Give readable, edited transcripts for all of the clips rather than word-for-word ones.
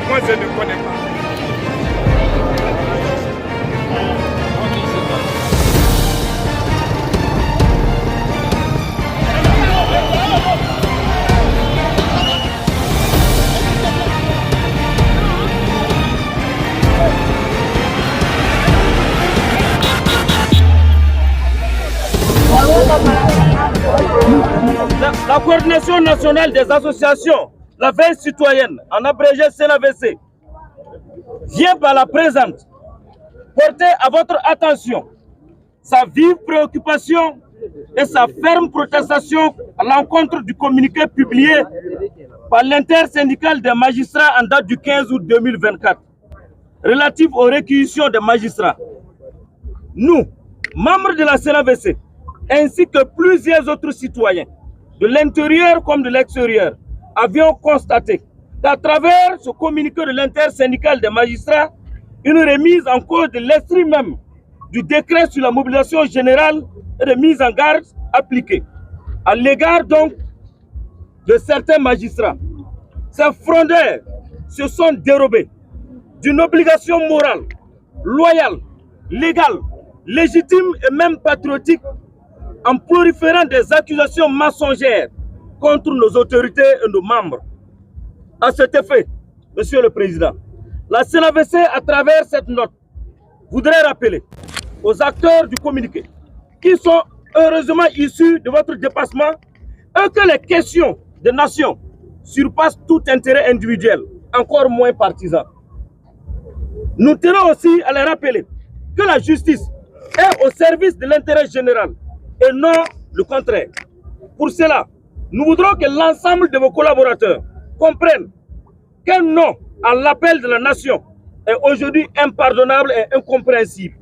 Moi, je ne connais pas. La coordination nationale des associations, la veille citoyenne, en abrégé CNAVC, vient par la présente porter à votre attention sa vive préoccupation et sa ferme protestation à l'encontre du communiqué publié par l'intersyndicale des magistrats en date du 15 août 2024, relatif aux réquisitions des magistrats. Nous, membres de la CNAVC, ainsi que plusieurs autres citoyens, de l'intérieur comme de l'extérieur, avions constaté qu'à travers ce communiqué de l'intersyndicale des magistrats, une remise en cause de l'esprit même du décret sur la mobilisation générale et de mise en garde appliquée à l'égard donc de certains magistrats. Ces frondeurs se sont dérobés d'une obligation morale, loyale, légale, légitime et même patriotique en proliférant des accusations mensongères contre nos autorités et nos membres. À cet effet, Monsieur le Président, la CNAVC, à travers cette note, voudrait rappeler aux acteurs du communiqué, qui sont heureusement issus de votre dépassement, et que les questions de nation surpassent tout intérêt individuel, encore moins partisan. Nous tenons aussi à les rappeler que la justice est au service de l'intérêt général et non le contraire. Pour cela, nous voudrons que l'ensemble de vos collaborateurs comprennent qu'un non à l'appel de la nation est aujourd'hui impardonnable et incompréhensible.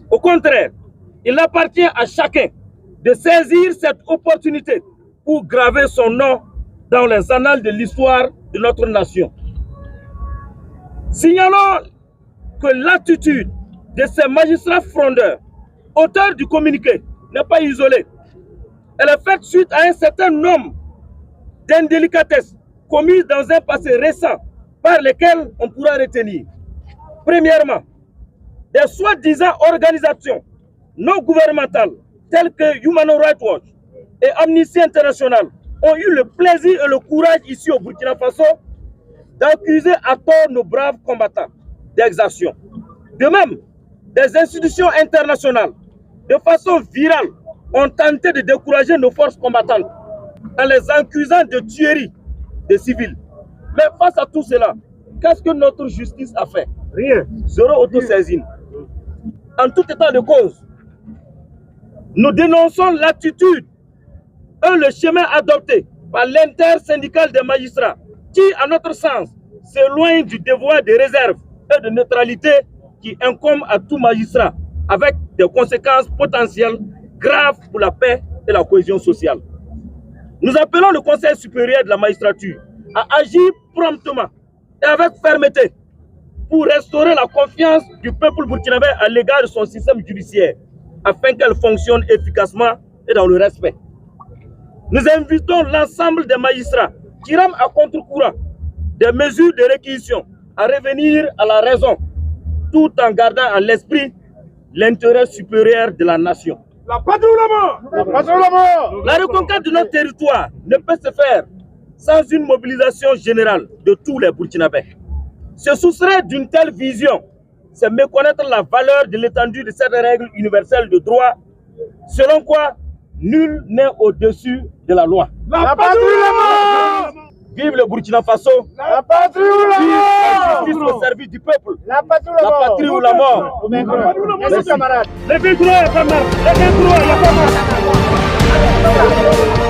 Au contraire, il appartient à chacun de saisir cette opportunité pour graver son nom dans les annales de l'histoire de notre nation. Signalons que l'attitude de ces magistrats frondeurs, auteurs du communiqué, n'est pas isolée. Elle est faite suite à un certain nombre d'indélicatesses commises dans un passé récent par lesquelles on pourra retenir. Premièrement, des soi-disant organisations non gouvernementales telles que Human Rights Watch et Amnesty International ont eu le plaisir et le courage ici au Burkina Faso d'accuser à tort nos braves combattants d'exactions. De même, des institutions internationales, de façon virale, ont tenté de décourager nos forces combattantes en les accusant de tuerie des civils. Mais face à tout cela, qu'est-ce que notre justice a fait? Rien. Zéro autosaisine. En tout état de cause, nous dénonçons l'attitude et le chemin adopté par l'intersyndicale des magistrats qui, à notre sens, s'éloigne du devoir de réserve et de neutralité qui incombe à tout magistrat, avec des conséquences potentielles graves pour la paix et la cohésion sociale. Nous appelons le Conseil supérieur de la magistrature à agir promptement et avec fermeté pour restaurer la confiance du peuple burkinabé à l'égard de son système judiciaire, afin qu'elle fonctionne efficacement et dans le respect. Nous invitons l'ensemble des magistrats qui rament à contre-courant des mesures de réquisition à revenir à la raison, tout en gardant à l'esprit l'intérêt supérieur de la nation. La patrie ou la mort! La patrie ou la mort! La reconquête de notre territoire ne peut se faire sans une mobilisation générale de tous les Burkinabés. Se soustraire d'une telle vision, c'est méconnaître la valeur de l'étendue de cette règle universelle de droit, selon quoi nul n'est au-dessus de la loi. La patrie ou la mort! Vive le Burkina Faso! La patrie ou la Vive la mort! justice au service du peuple! La patrie ou la mort! La patrie ou la mort! Merci camarades! Les droits, il y a pas marre! Les droits, il y a pas marre!